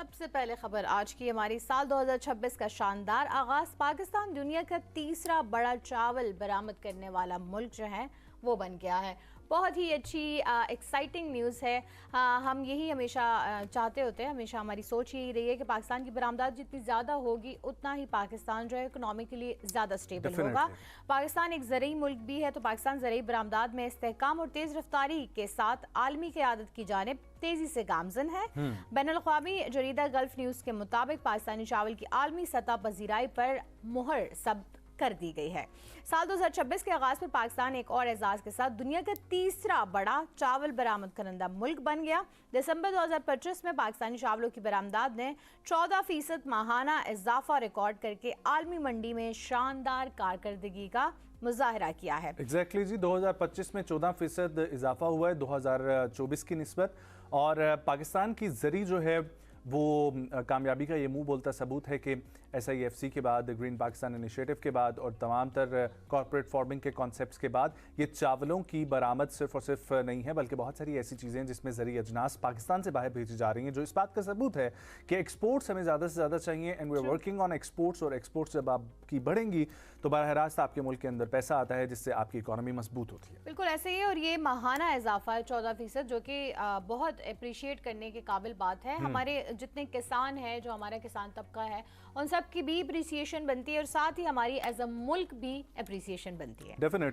سب سے پہلے خبر آج کی ہماری سال 2026 کا شاندار آغاز. پاکستان دنیا کا تیسرا بڑا چاول برآمد کرنے والا ملک جو ہے وہ بن گیا ہے. بہت ہی اچھی ایکسائٹنگ نیوز ہے. ہم یہی ہمیشہ چاہتے ہوتے ہیں, ہمیشہ ہماری سوچ یہی رہی ہے کہ پاکستان کی برآمدات جتنی زیادہ ہوگی اتنا ہی پاکستان جو ہے اکنامکلی زیادہ سٹیبل ہوگا. پاکستان ایک زرعی ملک بھی ہے, تو پاکستان زرعی برآمدات میں استحکام اور تیز رفتاری کے ساتھ عالمی قیادت کی جانب تیزی سے گامزن ہے. بین الاقوامی جریدہ گلف نیوز کے مطابق پاکستانی چاول کی عالمی سطح پذیرائی پر مہر ثبت کر دی گئی ہے. سال 2026 کے آغاز پر پاکستان ایک اور اعزاز کے ساتھ دنیا کا تیسرا بڑا چاول برآمد کنندہ ملک بن گیا. دسمبر 2025 میں پاکستانی چاولوں کی برآمدات نے 14% ماہانہ اضافہ ریکارڈ کر کے عالمی منڈی میں شاندار کارکردگی کا مظاہرہ کیا ہے. ایگزیکٹلی جی, 2025 میں 14% اضافہ ہوا ہے 2024 کی نسبت, اور پاکستان کی زرعی جو ہے وہ کامیابی کا یہ منہ بولتا ثبوت ہے کہ SIFC کے بعد, گرین پاکستان انیشیٹو کے بعد اور تمام تر کارپوریٹ فارمنگ کے کانسیپٹس کے بعد یہ چاولوں کی برآمد صرف اور صرف نہیں ہے, بلکہ بہت ساری ایسی چیزیں ہیں جس میں زرعی اجناس پاکستان سے باہر بھیجی جا رہی ہیں, جو اس بات کا ثبوت ہے کہ ایکسپورٹس ہمیں زیادہ سے زیادہ چاہیے. And we are working on exports, اور ایکسپورٹس جب آپ کی بڑھیں گی تو براہ راست آپ کے ملک کے اندر پیسہ آتا ہے, جس سے آپ کی اکانومی مضبوط ہوتی ہے. بالکل ایسے ہی, اور یہ ماہانہ اضافہ ہے 14%, جو کہ بہت اپریشیٹ کرنے کے قابل بات ہے. ہمارے جتنے کسان ہے, جو ہمارا کسان طبقہ ہے, ان سب کی بھی اپریسیشن بنتی ہے, اور ساتھ ہی ہماری ایز اے ملک بھی اپریسیشن بنتی ہے. ڈیفینیٹلی.